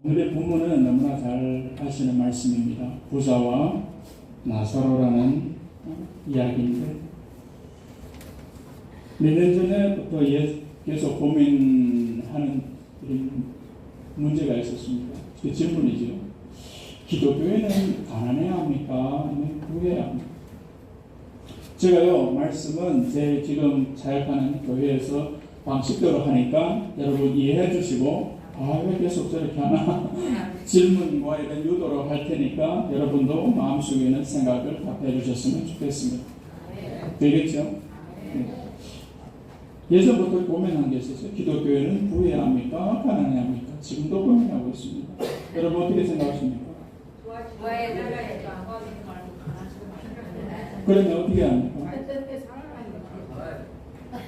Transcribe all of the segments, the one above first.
오늘의 본문은 너무나 잘 아시는 말씀입니다. 부자와 나사로라는 이야기인데 몇 년 전에부터 계속 고민하는 문제가 있었습니다. 그 질문이죠. 기독교회는 가난해야 합니까? 아니면 부해야 합니까? 제가요, 말씀은 제 지금 사역하는 교회에서 방식대로 하니까 여러분 이해해 주시고, 왜 계속 저렇게 하나? 질문과 이런 유도로 할 테니까 여러분도 마음속에는 생각을 답해 주셨으면 좋겠습니다. 되겠죠? 네. 예전부터 고민한 게 있었어요. 기독교회는 부해야 합니까? 가난해야 합니까? 지금도 고민하고 있습니다. 여러분 어떻게 생각하십니까? 그러면 어떻게 합니까?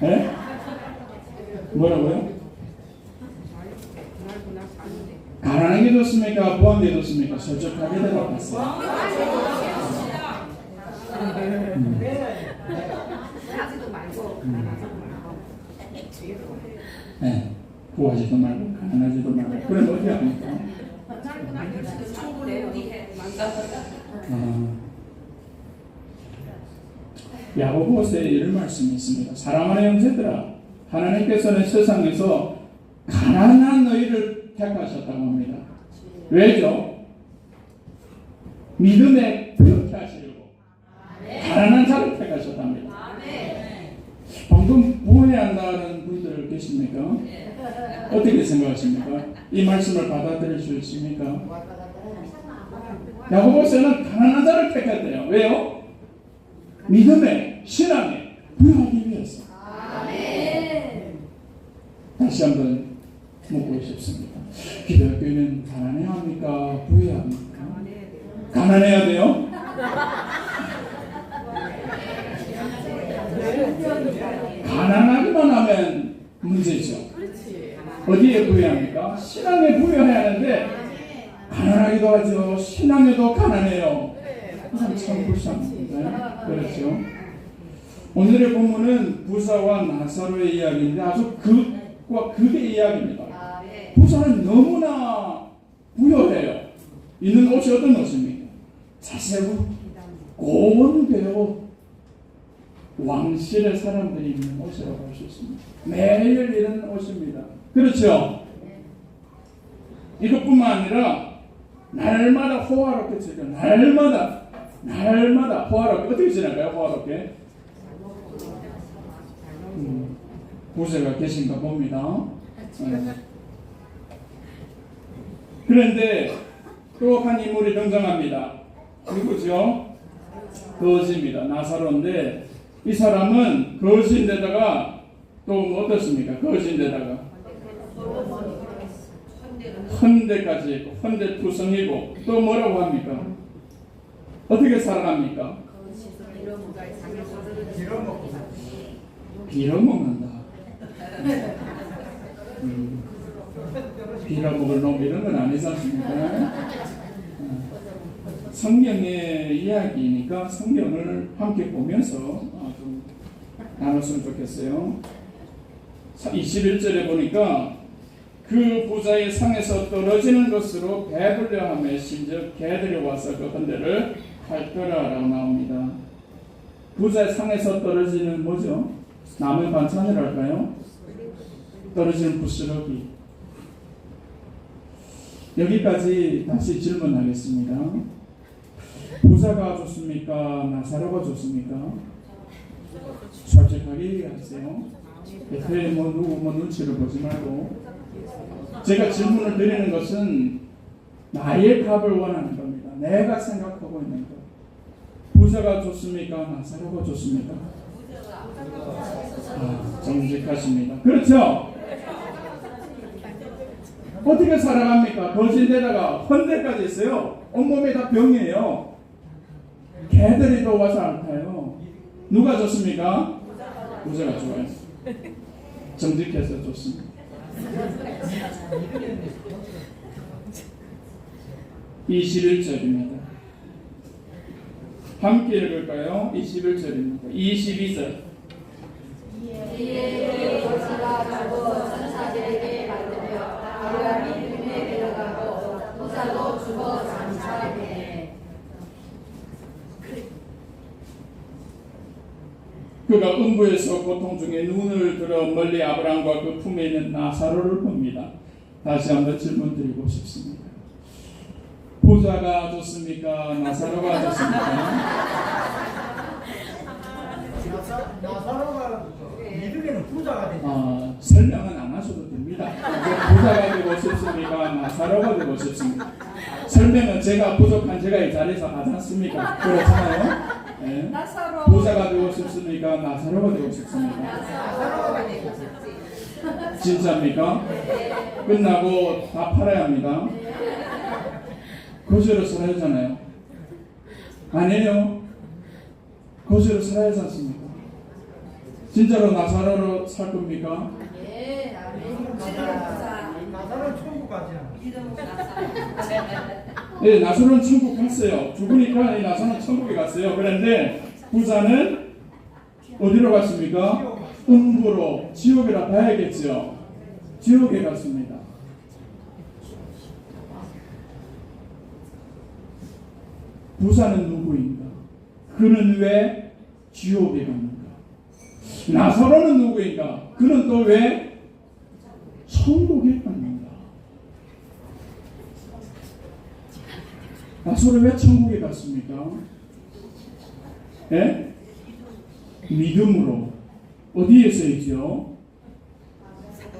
네? 뭐라고요? 가난하게 좋습니까? 부한게 좋습니까? 솔직하게 대답하세요. 네, 부하지도 말고 가난하지도 말고. 그럼 어떻게 합니까? 야고보서에 이런 말씀이 있습니다. 사랑하는 형제들아, 하나님께서는 세상에서 가난한 너희를 택하셨다고 합니다. 왜죠? 믿음에 그렇게 하시려고 가난한 자를 택하셨답니다. 방금 부해야 한다는 분들 계십니까? 어떻게 생각하십니까? 이 말씀을 받아들일 수 있습니까? 야고보서는 가난한 자를 택했대요. 왜요? 믿음에, 신앙에 부여하기 위해서. 다시 한번 묻고 싶습니다. 기독교는 가난해야 합니까? 부여해야 합니까? 가난해야 돼요? 가난하기만 하면 문제죠. 어디에 부여해야 합니까? 신앙에 부여해야 하는데 가난하기도 하죠. 신앙에도 가난해요. 참 불쌍합니다. 그렇죠. 오늘의 본문은 부자와 나사로의 이야기인데 아주 극과 극의 이야기입니다. 부자는 너무나 부여해요. 있는 옷이 어떤 옷입니까? 자세고 고운데요. 왕실의 사람들이 입는 옷이라고 할 수 있습니다. 매일 이런 옷입니다. 그렇죠? 이것뿐만 아니라 날마다 호화롭게 즐겨. 날마다 호화롭게. 어떻게 지낼까요? 호화롭게. 부자가 계신가 봅니다. 그런데 또 한 인물이 등장합니다. 누구죠? 거지입니다. 나사로인데 이 사람은 거지인데다가 또 뭐 어떻습니까? 거지인데다가 헌대까지 있고 헌대투성이고 또 뭐라고 합니까? 어떻게 살아갑니까? 빌어먹는다. 빌어먹을 놈 이런 건 아니지 않습니까? 성경의 이야기니까 성경을 함께 보면서 좀 나눴으면 좋겠어요. 21절에 보니까 그 부자의 상에서 떨어지는 것으로 배불려 하며 심지어 개들이 와서 그 헌대를 핥더라라고 나옵니다. 부자의 상에서 떨어지는 뭐죠? 남의 반찬이랄까요? 떨어지는 부스러기. 여기까지 다시 질문하겠습니다. 부자가 좋습니까? 나사로가 좋습니까? 솔직하게 얘기하세요. 옆에 누구 눈치를 보지 말고. 제가 질문을 드리는 것은 나의 답을 원하는 겁니다. 내가 생각하고 있는 것. 부자가 좋습니까? 나사로가 좋습니까? 정직하십니다. 그렇죠? 어떻게 살아갑니까? 거진데다가 헌대까지 있어요. 온몸에 다 병이에요. 개들이 또 와서 앓아요. 누가 좋습니까? 부자가 좋아요. 정직해서 좋습니다. 21절입니다. 함께 읽을까요? 21절입니다. 22절. 이에 고지가 자고 천사들에게 받으며 아브라함이 품에 데려가고 죽어 잠자게. 그가 음부에서 고통 중에 눈을 들어 멀리 아브라함과 그 품에 있는 나사로를 봅니다. 다시 한번 질문 드리고 싶습니다. 부자가 좋습니까? 나사로가 좋습니까? 나사로가 믿음에는 부자가 되죠. 설명은 안 하셔도 됩니다. 부자가 되고 싶습니까? 나사로가 되고 싶습니까? 설명은 제가 부족한 제가 이 자리에서 하지 않습니까? 그렇잖아요. 네. 부자가 되고 싶습니까? 나사로가 되고 싶습니까? 나사로가 되고 싶지. 진짜입니까? 끝나고 다 팔아야 합니다. 거지로 살아야 하잖아요. 아니에요. 거지로 살아야 하지 않습니까? 진짜로 나사로로 살 겁니까? 예, 아멘. 나사로는 천국 가지 않아. 네, 나사로는 천국 갔어요. 죽으니까 이 나사로는 천국에 갔어요. 그런데 부자는 어디로 갔습니까? 음부로, 지옥이라 봐야겠죠. 지옥에 갔습니다. 부자는 누구인가? 그는 왜 지옥에 갔는가? 나사로는 누구인가? 그는 또 왜 천국에 갔는가? 나사로 왜 천국에 갔습니까? 예? 믿음으로. 어디에 써 있죠?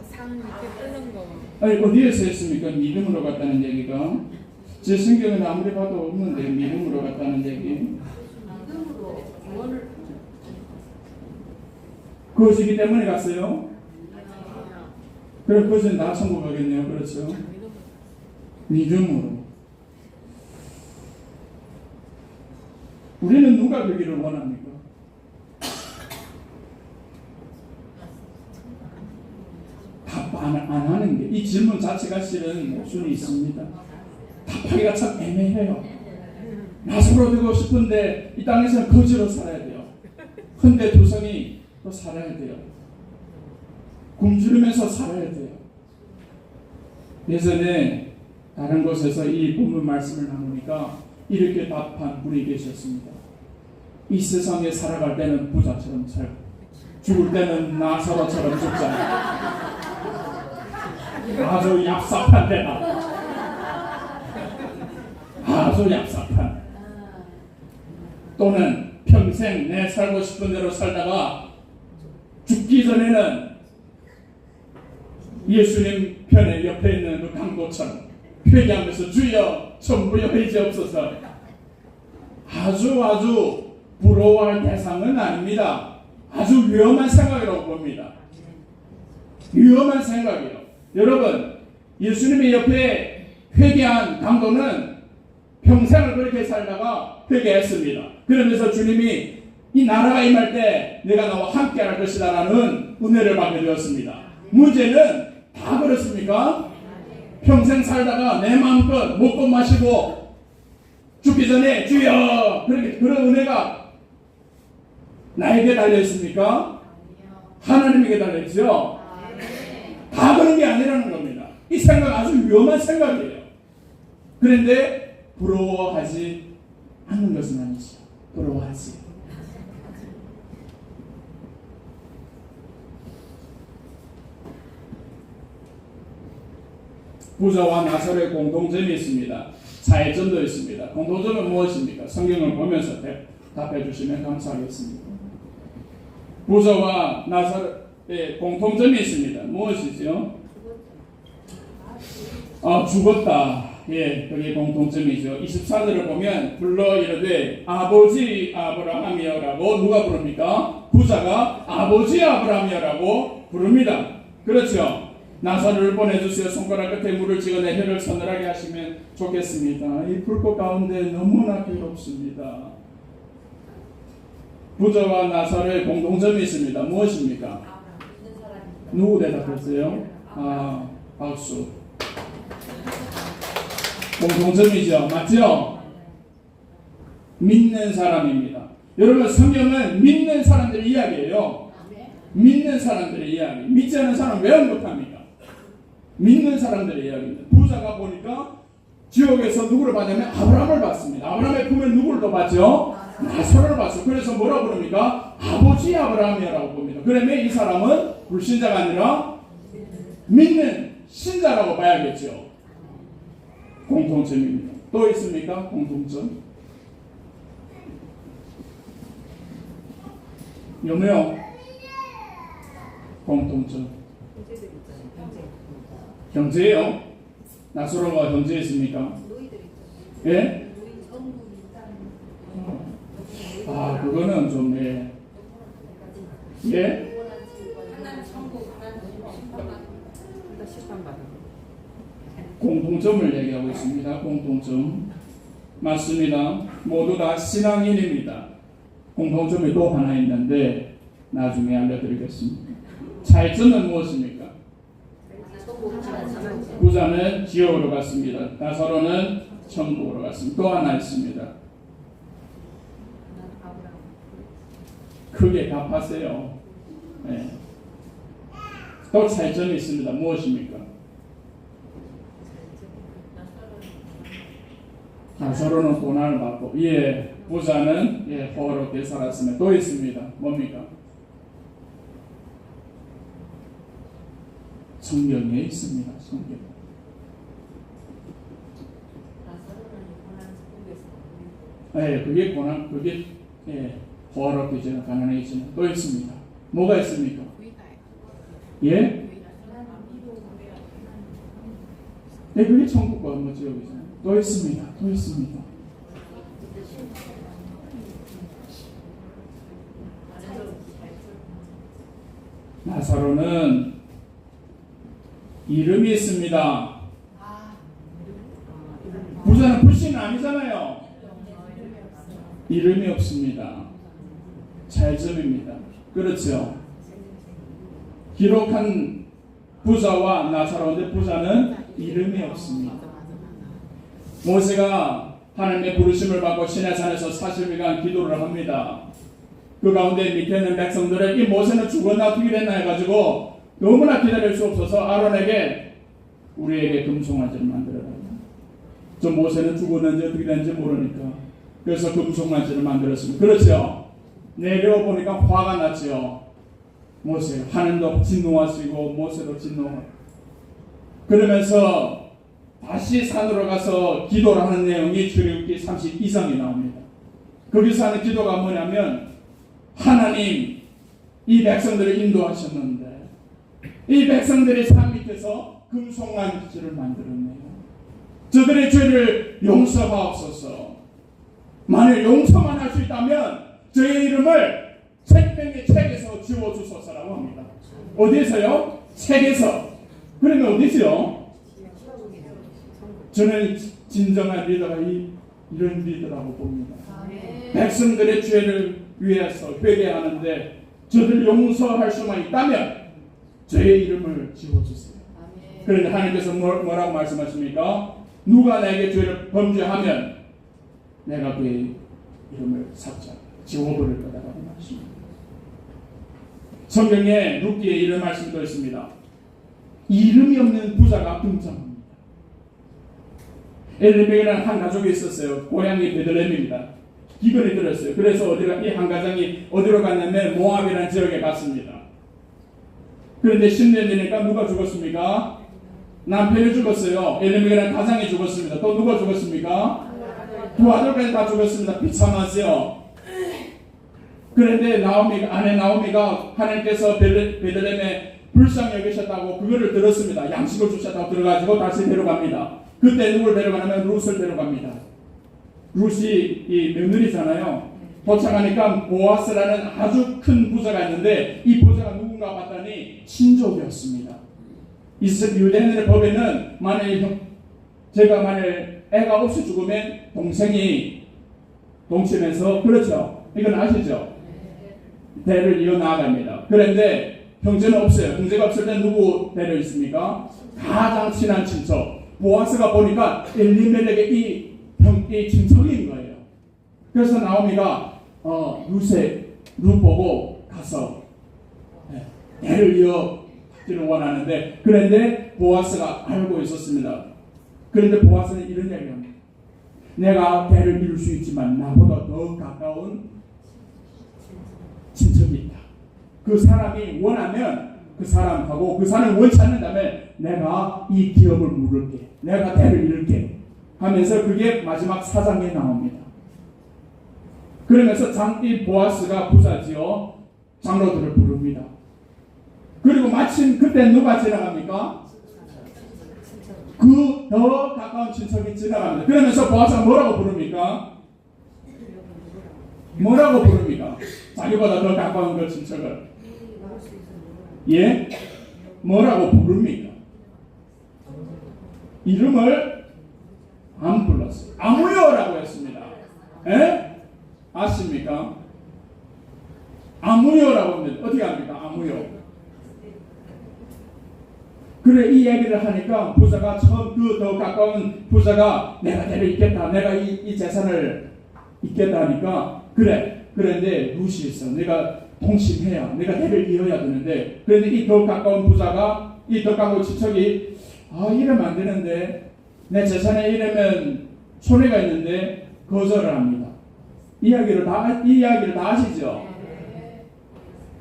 상 밑에 뜨는 거. 아니, 어디에서 했습니까? 믿음으로 갔다는 얘기가. 제 성경은 아무리 봐도 없는데 믿음으로 갔다는 얘기. 믿음으로 구원을. 그것이기 때문에 갔어요. 그럼 그것은 다 천국 가겠네요. 그렇죠? 믿음으로. 우리는 누가 되기를 원합니까? 답 안 하는 게, 이 질문 자체가 실은 목순이 있습니다. 답하기가 참 애매해요. 나사로 되고 싶은데 이 땅에서는 거지로 살아야 돼요. 헌데 두성이 또 살아야 돼요. 굶주리면서 살아야 돼요. 예전에 다른 곳에서 이 본문 말씀을 나누니까 이렇게 답한 분이 계셨습니다. 이 세상에 살아갈 때는 부자처럼 살고 죽을 때는 나사로처럼 죽자. 아주 얍삽한 데다. 아주 얍삽한. 또는 평생 내 살고 싶은 대로 살다가 죽기 전에는 예수님 편에 옆에 있는 그 강도처럼 회개하면서 주여 전부여 회지없소서. 아주 부러워할 대상은 아닙니다. 아주 위험한 생각이라고 봅니다. 위험한 생각이에요. 여러분, 예수님의 옆에 회개한 강도는 평생을 그렇게 살다가 회개했습니다. 그러면서 주님이 이 나라가 임할 때 내가 나와 함께 할 것이다 라는 은혜를 받게 되었습니다. 문제는 다 그렇습니까? 평생 살다가 내 마음껏 먹고 마시고 죽기 전에 주여 그렇게 그런 은혜가 나에게 달려있습니까? 하나님에게 달려있죠. 다 그런 게 아니라는 겁니다. 이 생각 아주 위험한 생각이에요. 그런데 부러워하지 않는 것은 아니죠. 부러워하지. 부자와 나사로의 공통점이 있습니다. 차이점도 있습니다. 공통점은 무엇입니까? 성경을 보면서 답해 주시면 감사하겠습니다. 부자와 나사로의 공통점이 있습니다. 무엇이죠? 죽었다. 예, 그게 공통점이죠. 24절을 보면 불러 이르되 아버지 아브라함이여라고 누가 부릅니까? 부자가 아버지 아브라함이여라고 부릅니다. 그렇죠? 나사로를 보내주세요. 손가락 끝에 물을 찍어내 혀를 서늘하게 하시면 좋겠습니다. 이 불꽃 가운데 너무나 괴롭습니다. 부자와 나사로의 공통점이 있습니다. 무엇입니까? 누구 대답했어요? 박수. 공통점이죠. 맞죠? 믿는 사람입니다. 여러분, 성경은 믿는 사람들의 이야기예요. 믿는 사람들의 이야기. 믿지 않는 사람 왜 못합니까? 믿는 사람들의 이야기입니다. 부자가 보니까 지옥에서 누구를 봤냐면 아브라함을 봤습니다. 아브라함의 품에 누구를 또 봤죠? 나사로를 봤어요. 그래서 뭐라고 부릅니까? 아버지 아브라함이라고 봅니다. 그러면 이 사람은 불신자가 아니라 믿는 신자라고 봐야겠죠. 공통점입니다. 또 있습니까? 공통점. 요매요 공통점. 형제예요. 나사로가 형제였습니까? 예? 아, 그거는 좀, 예. 예? 공통점을 얘기하고 있습니다. 공통점. 맞습니다. 모두 다 신앙인입니다. 공통점이 또 하나 있는데, 나중에 알려드리겠습니다. 차이점은 무엇입니까? 부자는 지옥으로 갔습니다. 나사로는 천국으로 갔습니다. 또 하나 있습니다. 크게 답하세요. 네. 또 차이점이 있습니다. 무엇입니까? 나사로는 고난을 받고, 예, 부자는 예, 호화롭게 살았습니다. 또 있습니다. 뭡니까? 성경에 있습니다. 성경. 예, 그게 고난, 그게 예, 호화롭게 지나 가난해지는 또 있습니다. 뭐가 있습니까? 예? 네, 그게 천국과 뭐 지옥이잖아요. 또 있습니다. 또 있습니다. 나사로는 이름이 있습니다. 부자는 불신은 아니잖아요. 이름이 없습니다. 차이점입니다. 그렇죠. 기록한 부자와 나사로인데 부자는 이름이 없습니다. 모세가 하나님의 부르심을 받고 시내산에서 40일간 기도를 합니다. 그 가운데 밑에 있는 백성들은 이 모세는 죽었나 어떻게 됐나 해가지고 너무나 기다릴 수 없어서 아론에게 우리에게 금송아지를 만들어라. 저 모세는 죽었는지 어떻게 됐는지 모르니까 그래서 금송아지를 만들었습니다. 그렇죠. 내려보니까 화가 났죠. 모세 하나님도 진노하시고 모세도 진노하고 그러면서 다시 산으로 가서 기도를 하는 내용이 출애굽기 30 이상이 나옵니다. 거기서 하는 기도가 뭐냐면 하나님 이 백성들을 인도하셨는데 이 백성들이 산 밑에서 금송아지를 만들었네요. 저들의 죄를 용서하옵소서. 만일 용서만 할 수 있다면 저의 이름을 생명의 책에서 지워주소서라고 합니다. 어디에서요? 책에서. 그러면 어디서요? 저는 진정한 리더가 이런 리더라고 봅니다. 백성들의 죄를 위해서 회개하는데 저들 용서할 수만 있다면 저의 이름을 지워주세요. 그런데 하나님께서 뭐라고 말씀하십니까? 누가 내게 죄를 범죄하면 내가 그의 이름을 지워버릴 거다라고 말씀합니다. 성경에 룻기에 이런 말씀도 있습니다. 이름이 없는 부자가 등장합니다. 엘리멜이라는 한 가족이 있었어요. 고향이 베들레헴입니다. 기근이 들었어요. 그래서 이 한 가정이 어디로 갔냐면 모압이라는 지역에 갔습니다. 그런데 10년 되니까 누가 죽었습니까? 남편이 죽었어요. 엘리멜이라는 가장이 죽었습니다. 또 누가 죽었습니까? 두 아들까지 다 죽었습니다. 비참하죠. 그런데 아내 나오미가 하나님께서 베들레헴에 불쌍히 여기셨다고 그거를 들었습니다. 양식을 주셨다고 들어가지고 다시 데려갑니다. 그때 누굴 데려가냐면 룻을 데려갑니다. 룻이 이 며느리잖아요. 도착하니까 보아스라는 아주 큰 부자가 있는데 이 부자가 누군가 봤더니 친족이었습니다. 유대인의 법에는 만일 애가 없이 죽으면 동생이 동침해서 그렇죠. 이건 아시죠? 대를 이어나갑니다. 그런데 형제는 없어요. 형제가 없을 때 누구 대를 있습니까? 가장 친한 친척. 보아스가 보니까 엘리멜렉의 이 친척인 거예요. 그래서 나오미가 룻 보고 가서 대를 이어지를 원하는데 그런데 보아스가 알고 있었습니다. 그런데 보아스는 이런 이야기를 합니다. 내가 대를 이룰 수 있지만 나보다 더 가까운 친척이 있다. 그 사람이 원하면 그 사람하고 그 사람이 원치 않는다면 내가 이 기업을 물을게. 내가 대를 이룰게. 하면서 그게 마지막 4장에 나옵니다. 그러면서 이 보아스가 부자지요. 장로들을 부릅니다. 그리고 마침 그때 누가 지나갑니까? 그 더 가까운 친척이 지나갑니다. 그러면서 보아스가 뭐라고 부릅니까? 뭐라고 부릅니까? 자기보다 더 가까운 그 친척을. 예? 뭐라고 부릅니까? 이름을 안 불렀어요. 아무요라고 했습니다. 예? 아십니까? 아무요라고 합니다. 어떻게 합니까? 아무요. 그래, 이 얘기를 하니까 부자가 처음 그 더 가까운 부자가 내가 대를 잇겠다. 내가 이 재산을 잇겠다 하니까 그래. 그런데 무시했어. 내가 동심해야. 내가 대를 이어야 되는데. 그런데 이 더 가까운 부자가 이 더 가까운 친척이 이러면 안 되는데 내 재산에 이러면 손해가 있는데 거절을 합니다. 이 이야기를 다 아시죠?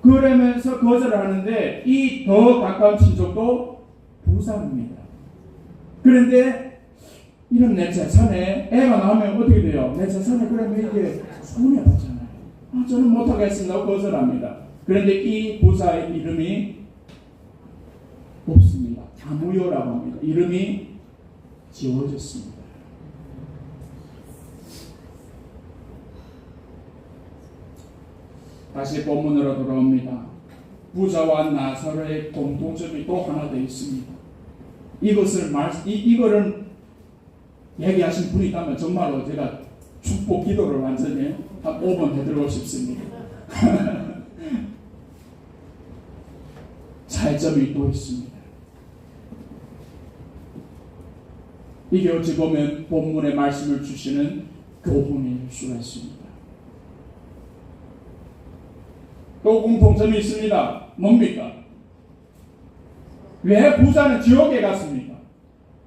그러면서 거절을 하는데 이 더 가까운 친척도 부자입니다. 그런데 이런 내 재산에 애가 나오면 어떻게 돼요? 내 재산에 그러면 이게 손해봤잖아요. 저는 못하겠습니다. 거절합니다. 그런데 이 부자의 이름이 없습니다. 아무요라고 합니다. 이름이 지워졌습니다. 다시 본문으로 돌아옵니다. 부자와 나사로의 공통점이 또 하나 더 있습니다. 이거를 얘기하신 분이 있다면 정말로 제가 축복 기도를 완전히 한 5번 해드리고 싶습니다. 차이점이 또 있습니다. 이게 어찌 보면 본문의 말씀을 주시는 교훈일 수가 있습니다. 또 공통점이 있습니다. 뭡니까? 왜 부자는 지옥에 갔습니까?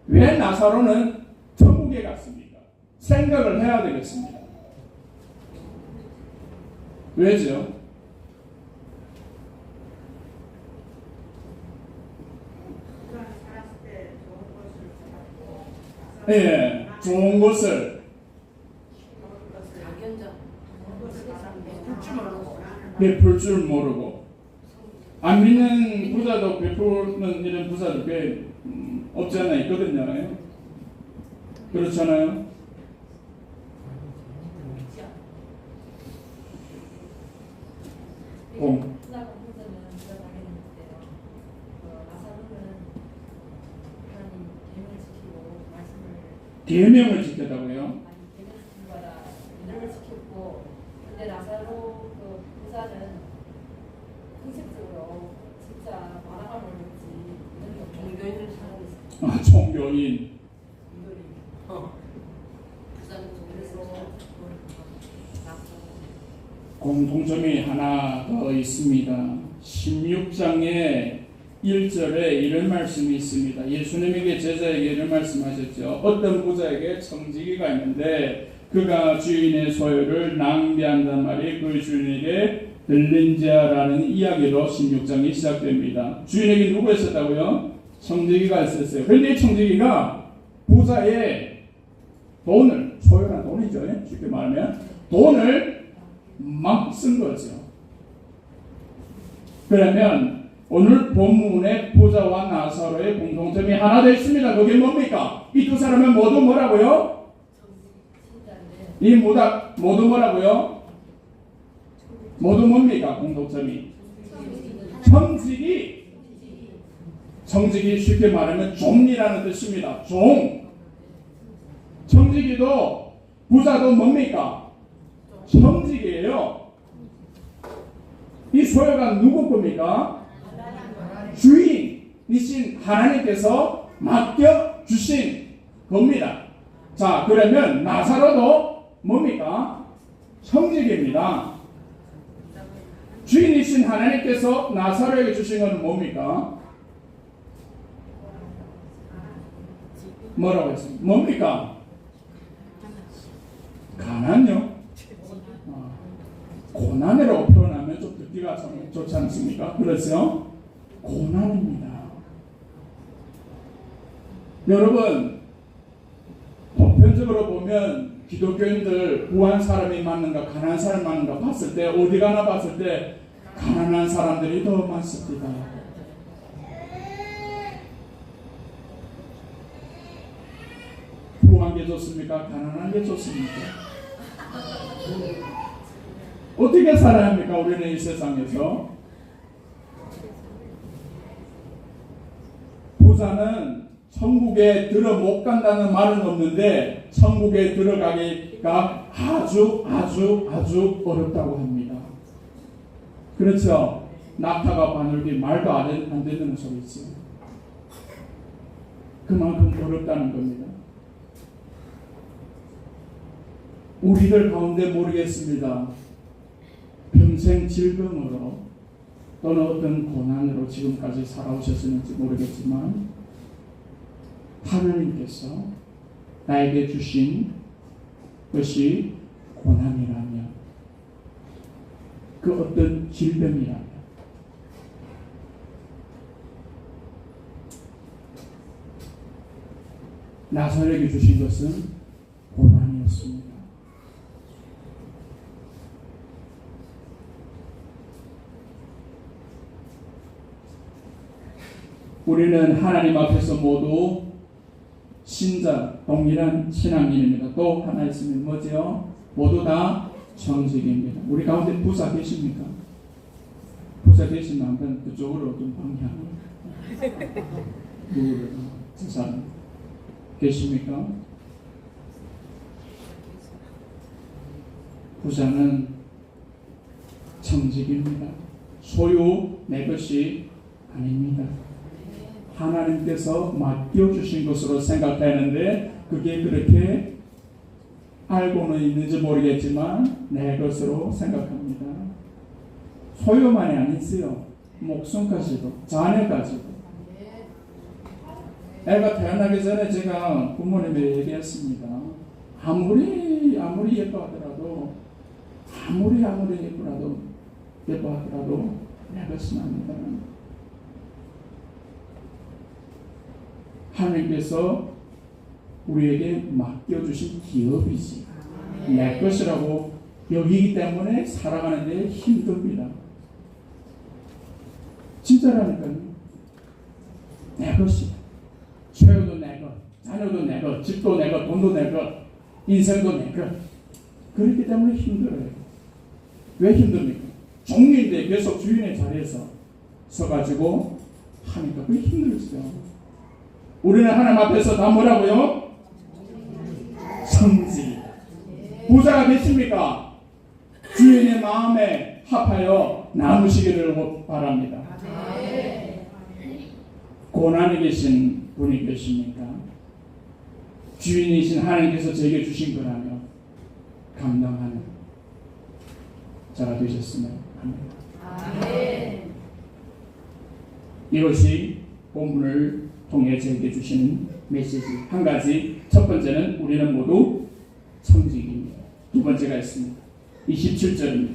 왜 나사로는 천국에 갔습니까? 생각을 해야 되겠습니다. 왜죠? 예, 좋은 것을 베풀 줄 모르고 안 믿는 부자도 베푸는 이런 부자도 꽤 없지 않아 있거든요. 그렇잖아요. 계명을 지켰다고요? 계명을 지켰고, 근데 나사로 그 부자는 공식적으로 진짜 마당을 몰지 이런 종교인을 사랑했어요. 종교인. 부자는 종교에서 공통점이 하나 더 있습니다. 16장에 1절에 이런 말씀이 있습니다. 예수님에게 제자에게 이런 말씀하셨죠. 어떤 부자에게 청지기가 있는데 그가 주인의 소유를 낭비한단 말이 그 주인에게 들린지라는 이야기로 16장이 시작됩니다. 주인에게 누가 있었다고요? 청지기가 있었어요. 그런데 이 청지기가 부자의 돈을, 소유란 돈이죠. 쉽게 말하면 돈을 막 쓴 거죠. 그러면 오늘 본문의 부자와 나사로의 공통점이 하나 더 있습니다. 그게 뭡니까? 이 두 사람은 모두 뭐라고요? 모두 뭐라고요? 모두 뭡니까? 공통점이 청지기 쉽게 말하면 종이라는 뜻입니다. 청지기도 부자도 뭡니까? 청지기예요. 이 소유가 누구 겁니까? 주인이신 하나님께서 맡겨주신 겁니다. 자, 그러면 나사로도 뭡니까? 청지기입니다. 주인이신 하나님께서 나사로에게 주신 것은 뭡니까? 뭐라고 했습니까? 뭡니까? 가난요? 고난이라고 표현하면 좀 듣기가 좀 좋지 않습니까? 그렇죠? 고난입니다. 여러분, 보편적으로 보면 기독교인들 부한 사람이 많은가 가난한 사람이 많은가 봤을 때 어디 가나 봤을 때 가난한 사람들이 더 많습니다. 부한 게 좋습니까? 가난한 게 좋습니까? 어떻게 살아야 합니까? 우리는 이 세상에서 부자는 천국에 들어 못 간다는 말은 없는데 천국에 들어가기가 아주 어렵다고 합니다. 그렇죠? 낙타가 바늘기 말도 안 되는 소리지. 그만큼 어렵다는 겁니다. 우리들 가운데 모르겠습니다. 평생 질병으로 또는 어떤 고난으로 지금까지 살아오셨는지 모르겠지만 하나님께서 나에게 주신 것이 고난이라면 그 어떤 질병이라면 나사로에게 주신 것은 고난이었습니다. 우리는 하나님 앞에서 모두 신자, 동일한 신앙인입니다. 또 하나 있으면 뭐죠? 모두 다 정직입니다. 우리 가운데 부자 계십니까? 부자 계시면 한번 그쪽으로 좀 방향을 누구를 사람 계십니까? 부자는 정직입니다. 소유 내 것이 아닙니다. 하나님께서 맡겨주신 것으로 생각하는데 그게 그렇게 알고는 있는지 모르겠지만 내 것으로 생각합니다. 소유만이 아니지요. 목숨까지도 자녀까지도. 애가 태어나기 전에 제가 부모님에게 얘기했습니다. 아무리 예뻐하더라도 예뻐하더라도 내 것은 아니다. 하나님께서 우리에게 맡겨주신 기업이지 내 것이라고 여기기 때문에 살아가는 데 힘듭니다. 진짜라니까요. 내 것이다. 소유도 내 것, 자녀도 내 것, 집도 내 것, 돈도 내 것, 인생도 내 것. 그렇기 때문에 힘들어요. 왜 힘듭니까? 종류인데 계속 주인의 자리에서 서가지고 하니까 그게 힘들죠. 우리는 하나님 앞에서 다 뭐라고요? 성지. 부자가 되십니까? 주인의 마음에 합하여 나누시기를 바랍니다. 고난에 계신 분이 계십니까? 주인이신 하나님께서 제게 주신 거라면 감당하는 자가 되셨으면 합니다. 이것이 본문을 통해 제게 주시는 메시지 한 가지. 첫 번째는 우리는 모두 성직입니다. 두 번째가 있습니다. 27절입니다.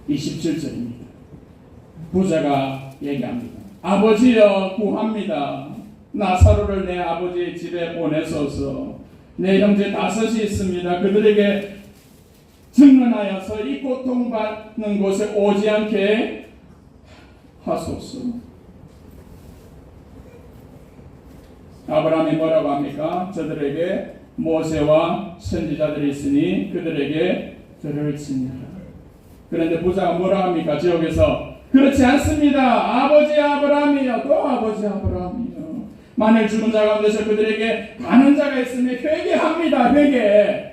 27절입니다. 부자가 얘기합니다. 아버지여 구합니다. 나사로를 내 아버지의 집에 보내소서. 내 형제 5이 있습니다. 그들에게 증언하여서 이 고통받는 곳에 오지 않게 하소서. 아브라함이 뭐라고 합니까? 저들에게 모세와 선지자들이 있으니 그들에게 들을지니라. 그런데 부자가 뭐라고 합니까? 지옥에서 그렇지 않습니다. 아버지 아브라함이요. 또 아버지 아브라함이요. 만일 죽은 자 가운데서 그들에게 가는 자가 있으면 회개합니다. 회개.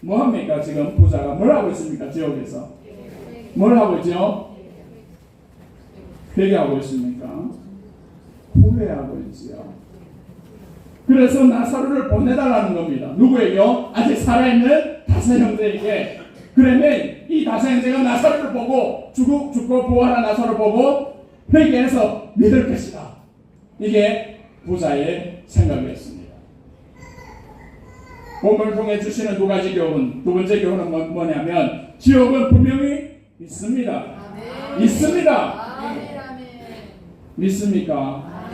뭐합니까? 지금 부자가 뭘 하고 있습니까? 지옥에서 뭘 하고 있죠? 회개하고 있습니까? 후회하고 있지요. 그래서 나사로를 보내달라는 겁니다. 누구에게요? 아직 살아있는 5 형제에게. 그러면 이 5 형제가 나사로를 보고 죽고 부활한 나사로를 보고 회개해서 믿을 것이다. 이게 부자의 생각이었습니다. 본문을 통해 주시는 두 가지 교훈. 두 번째 교훈은 뭐냐면 지옥은 분명히 있습니다. 있습니다. 믿습니까?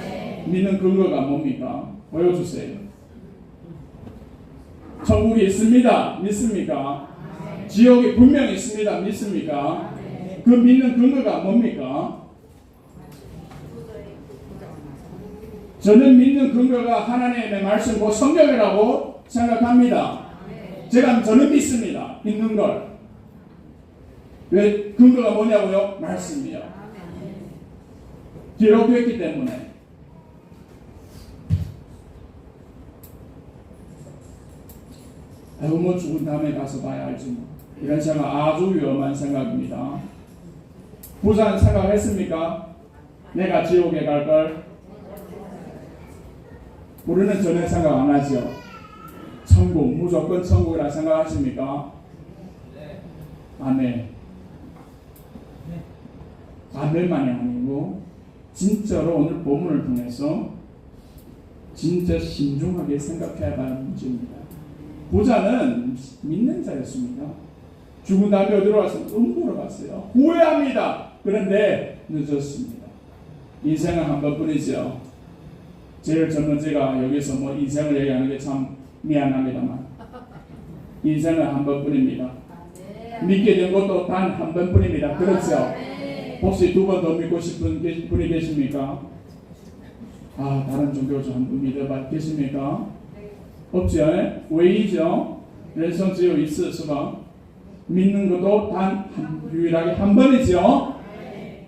믿는 근거가 뭡니까? 보여주세요. 천국이 있습니다. 믿습니까? 지옥이 분명히 있습니다. 믿습니까? 그 믿는 근거가 뭡니까? 저는 믿는 근거가 하나님의 말씀, 그 성경이라고 생각합니다. 저는 믿습니다. 믿는 걸. 왜? 근거가 뭐냐고요? 말씀이요. 기록됐기 때문에. 아이고 뭐 죽은 다음에 가서 봐야 알지 뭐. 이런 생각 아주 위험한 생각입니다. 부자는 생각했습니까? 내가 지옥에 갈 걸. 우리는 전혀 생각 안 하죠. 천국, 무조건 천국이라 생각하십니까? 아멘. 아멘만이 아니고 진짜로 오늘 본문을 통해서 진짜 신중하게 생각해야 하는 문제입니다. 부자는 믿는 자였습니다. 죽은 다음에 어디로 갔어요? 음부로 갔어요. 후회합니다. 그런데 늦었습니다. 인생은 한 번뿐이죠. 제일 젊은 제가 여기서 뭐 인생을 얘기하는 게 참 미안합니다만 인생은 한 번뿐입니다. 믿게 된 것도 단 한 번뿐입니다. 그렇죠? 혹시 두 번 더 믿고 싶은 분이 계십니까? 다른 종교 좀 한 분 믿어봐 계십니까? 없죠? 왜이죠? 왼손 지어 있을수가 믿는 것도 유일하게 한 번이죠?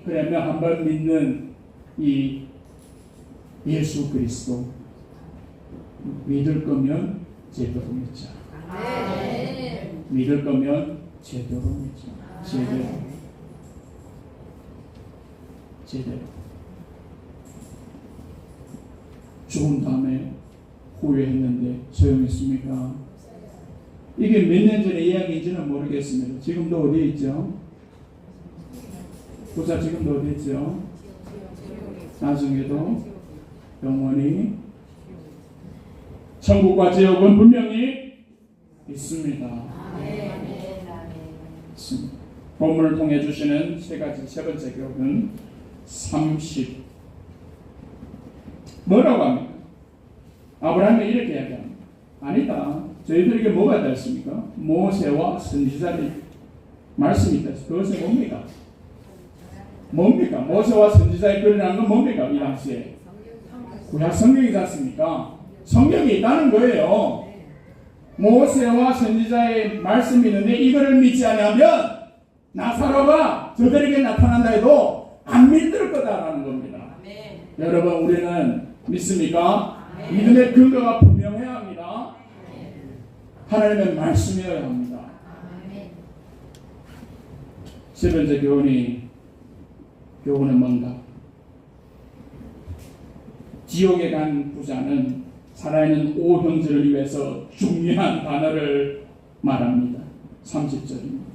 그러면 한 번 믿는 이 예수 그리스도 믿을 거면 제대로 믿자. 믿을 거면 제대로 믿자. 제대로. 죽은 다음에 후회했는데 소용있습니까? 이게 몇 년 전의 이야기인지는 모르겠습니다. 지금도 어디 있죠? 부자 지금도 어디 있죠? 나중에도 영원히 천국과 지옥은 분명히 있습니다. 본문을 통해 주시는 세 번째 교훈은 30. 뭐라고 합니까? 아브라함이 이렇게 이야기합니다. 아니다. 저희들에게 뭐가 있다 했습니까? 모세와 선지자의 말씀이 있다. 그것은 뭡니까? 뭡니까? 모세와 선지자의 글이라는 건 뭡니까? 이 당시에 구약 성경이지 않습니까? 성경이 있다는 거예요. 모세와 선지자의 말씀이 있는데 이거를 믿지 않으면 나사로가 저들에게 나타난다 해도 안 믿을 거다라는 겁니다. 여러분 우리는 믿습니까? 믿음의 근거가 분명해야 합니다. 하나님의 말씀이어야 합니다. 세 번째 교훈은 뭔가? 지옥에 간 부자는 살아있는 오형제를 위해서 중요한 단어를 말합니다. 30절입니다.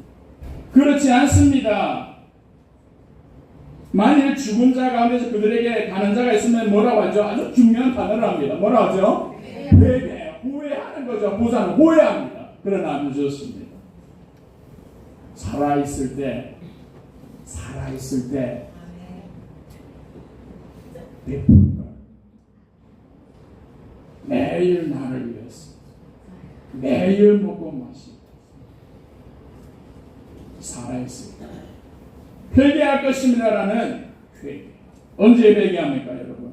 그렇지 않습니다. 만일 죽은 자 가운데서 그들에게 가는 자가 있으면 뭐라고 하죠? 아주 중요한 단어를 합니다. 뭐라고 하죠? 회개, 후회하는 거죠. 부자는 후회합니다. 그러나 늦었습니다. 살아있을 때 베푸는 걸 매일 나를 위해서 매일 먹고 마시고 살아있을 때 회개할 것입니다라는 회개. 언제 회개합니까 여러분?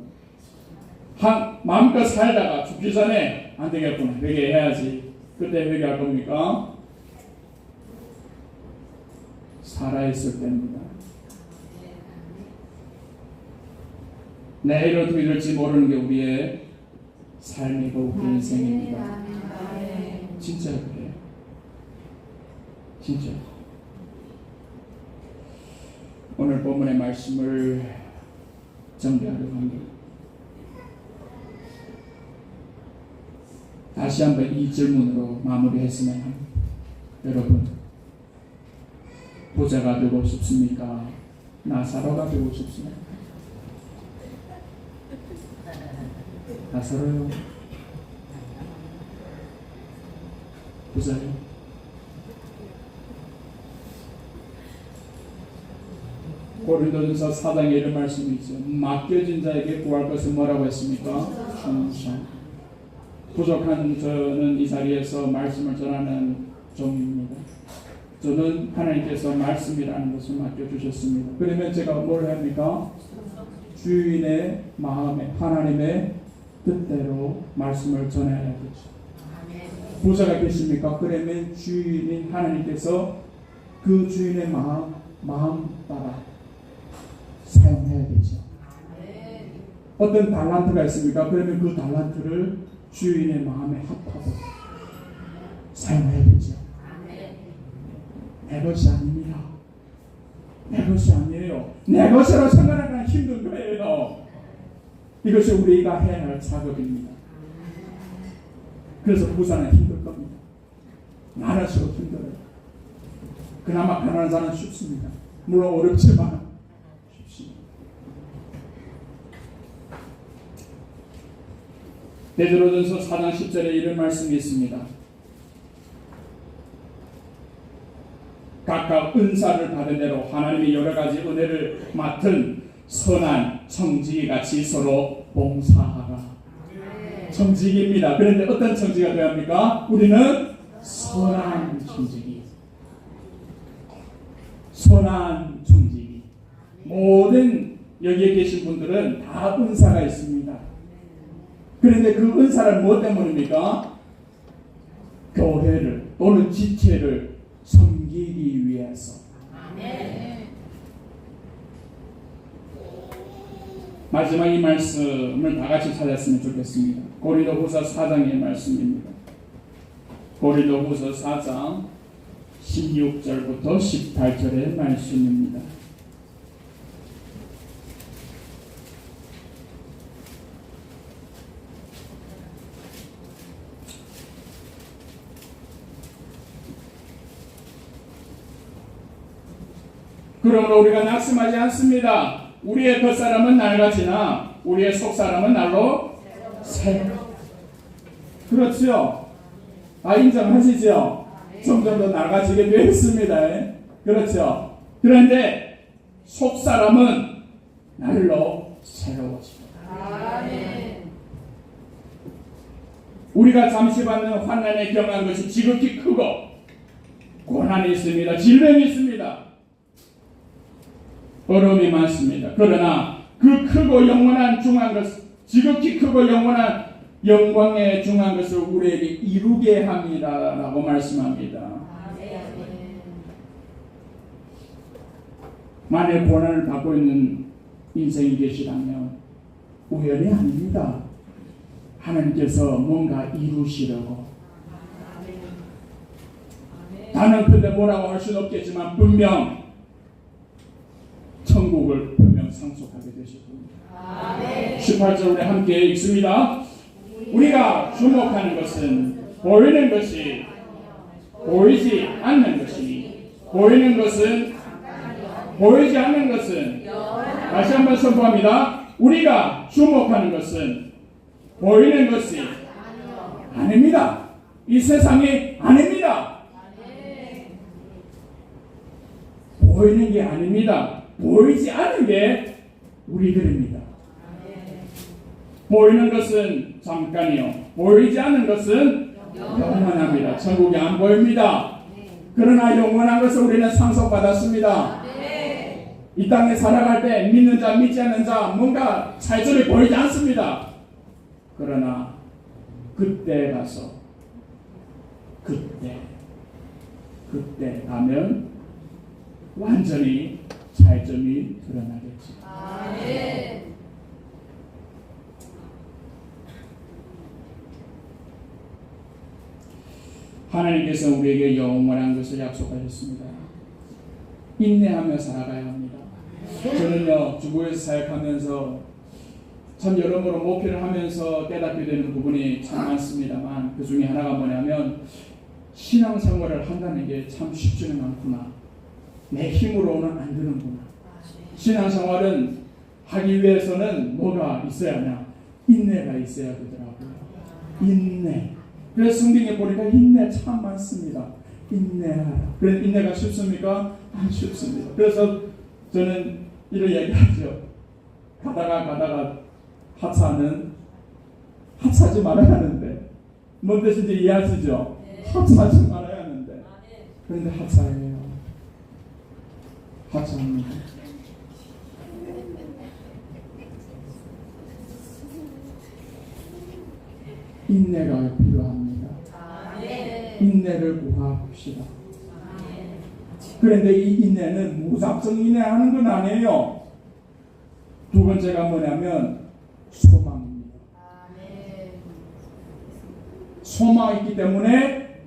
마음껏 살다가 죽기 전에 안 되겠구나 회개해야지. 그때 회개할 겁니까? 살아있을 때입니다. 내일 어떻게 될지 모르는 게 우리의 삶이고 우리 인생입니다. 진짜 그래요. 진짜. 오늘 본문의 말씀을 정리하려고 합니다. 다시 한번 이 질문으로 마무리했으면 합니다. 여러분, 부자가 되고 싶습니까? 나사로가 되고 싶습니까? 다 살아요. 보세요. 고린도전서 4장에 이런 말씀이 있죠. 맡겨진 자에게 구할 것은 뭐라고 했습니까? 충성. 부족한 저는 이 자리에서 말씀을 전하는 종입니다. 저는 하나님께서 말씀이라는 것을 맡겨주셨습니다. 그러면 제가 뭘 합니까? 주인의 마음에 하나님의 뜻대로 말씀을 전해야겠죠. 보좌가 계십니까? 그러면 주인인 하나님께서 그 주인의 마음 따라 사용해야겠죠. 어떤 달란트가 있습니까? 그러면 그 달란트를 주인의 마음에 합하고 사용해야겠죠. 내 것이 아닙니다. 내 것이 아니에요. 내 것으로 생각하기는 힘든 거예요. 이것이 우리가 해야 할 작업입니다. 그래서 부자는 힘들 겁니다. 나라수록 힘들어요. 그나마 가난한 자는 쉽습니다. 물론 어렵지만 쉽습니다. 베드로전서 4장 10절에 이런 말씀이 있습니다. 각각 은사를 받은 대로 하나님의 여러 가지 은혜를 맡은 선한 청지기 같이 서로 봉사하라. 청지기입니다. 그런데 어떤 청지기가 되어야 합니까? 우리는 선한 청지기. 선한 청지기. 모든 여기에 계신 분들은 다 은사가 있습니다. 그런데 그 은사를 무엇 때문입니까? 교회를 또는 지체를 섬기기 위해서. 마지막 이 말씀을 다 같이 찾았으면 좋겠습니다. 고린도후서 4장의 말씀입니다. 고린도후서 4장 16절부터 18절의 말씀입니다. 그러므로 우리가 낙심하지 않습니다. 우리의 겉사람은 낡아지나 우리의 속사람은 날로 새. 그렇죠. 인정하시죠? 점점 더 낡아지게 되어 있습니다. 그렇죠. 그런데 속사람은 날로 새로워집니다. 우리가 잠시 받는 환난에 경한 것이 지극히 크고 고난이 있습니다. 질병이 있습니다. 어려움이 많습니다. 그러나 그 크고 영원한 중한 것, 지극히 크고 영원한 영광의 중한 것을 우리에게 이루게 합니다라고 말씀합니다. 만일 고난을 받고 있는 인생이 계시다면 우연이 아닙니다. 하나님께서 뭔가 이루시려고. 나는 근데 뭐라고 할 수는 없겠지만 분명 천국을 분명 상속하게 되실 겁니다. 18절 우리 함께 읽습니다. 우리가 주목하는 것은 보이는 것이 보이지 않는 것이니 보이는 것은 보이지 않는 것은 다시 한번 선포합니다. 우리가 주목하는 것은 보이는 것이 아닙니다. 이 세상이 아닙니다. 보이는 게 아닙니다. 보이지 않는 게 우리들입니다. 보이는 것은 잠깐이요. 보이지 않는 것은 영원합니다. 천국이 안 보입니다. 그러나 영원한 것을 우리는 상속받았습니다. 이 땅에 살아갈 때 믿는 자, 믿지 않는 자 뭔가 차이점이 보이지 않습니다. 그러나 그때 가서 그때 가면 완전히 차이점이 드러나겠죠. 하나님께서 우리에게 영원한 것을 약속하셨습니다. 인내하며 살아가야 합니다. 저는요, 주부에서 사역하면서 참 여러모로 목회를 하면서 깨닫게 되는 부분이 참 많습니다만 그 중에 하나가 뭐냐면 신앙생활을 한다는 게 참 쉽지는 않구나. 내 힘으로는 안 되는구나. 신앙생활은 하기 위해서는 뭐가 있어야 하냐? 인내가 있어야 되더라고요. 인내. 그래서 성경에 보니까 인내 참 많습니다. 인내하라. 그래 인내가 쉽습니까? 안 쉽습니다. 그래서 저는 이런 얘기하죠. 가다가 하차하지 말아야 하는데 뭔 뜻인지 이해하시죠? 하차하지 말아야 하는데 그런데 하차해요. 하차합니다. 인내가 필요합니다. 인내를 구합시다. 그런데 이 인내는 무작정 인내하는 건 아니에요. 두 번째가 뭐냐면 소망입니다. 소망이 있기 때문에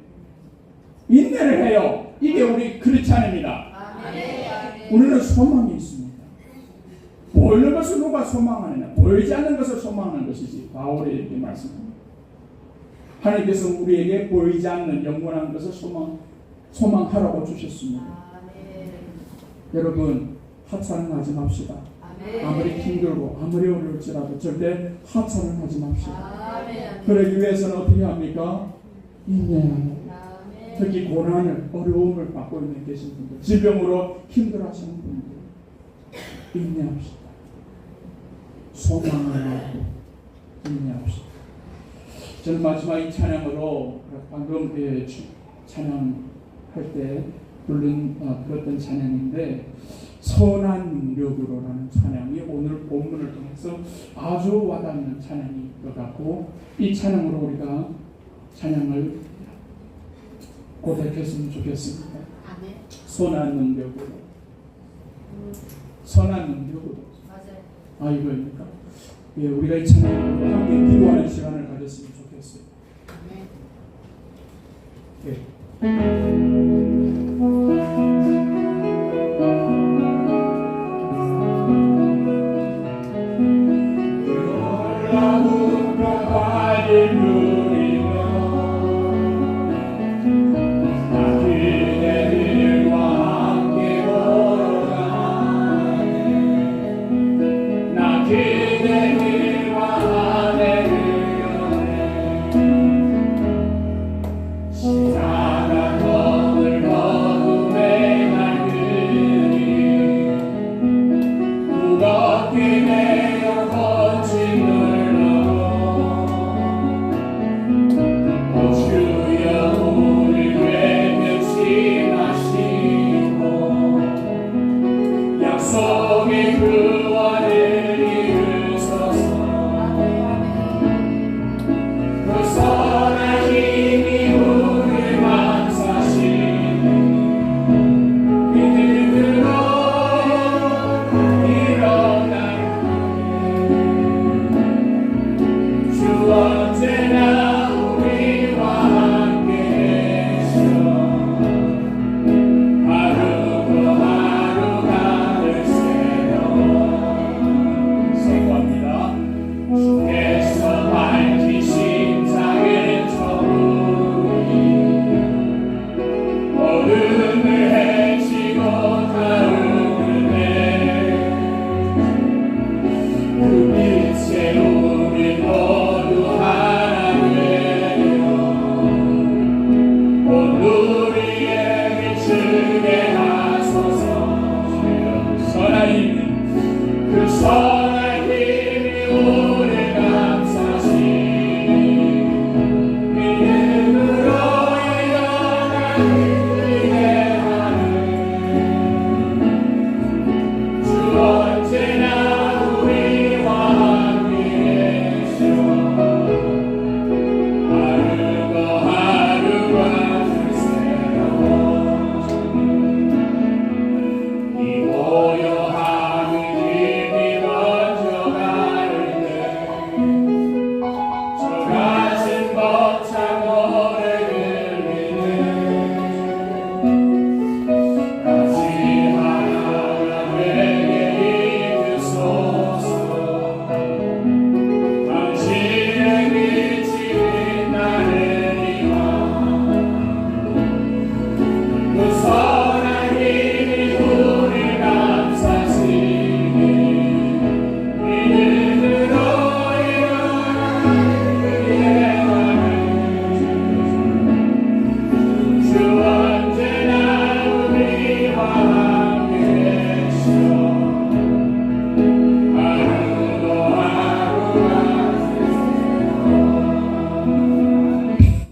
인내를 해요. 이게 우리 크리스찬입니다. 우리는 소망이 있습니다. 보이는 것을 누가 소망하느냐? 보이지 않는 것을 소망하는 것이지. 바울이 이렇게 말씀합니다. 하나님께서 우리에게 보이지 않는 영원한 것을 소망하라고 주셨습니다. 여러분 하차는 하지 맙시다. 아무리 힘들고 아무리 어려울지라도 절대 하차는 하지 맙시다. 그러기 위해서는 어떻게 합니까? 인내하는. 특히 고난을 어려움을 받고 있는 계신 분들, 질병으로 힘들어하시는 분들 인내합시다. 소망을 하고 인내합시다. 저는 마지막 이 찬양으로 방금 찬양할 때 들었던 찬양인데 선한 능력으로라는 찬양이 오늘 본문을 통해서 아주 와닿는 찬양인 것 같고 이 찬양으로 우리가 찬양을 고백했으면 좋겠습니다. 선한 능력으로. 선한 능력으로. 이거입니까? 예, 우리가 이 찬양으로 함께 기도하는 시간을 가졌으면 좋겠어요. 예. 시작은 아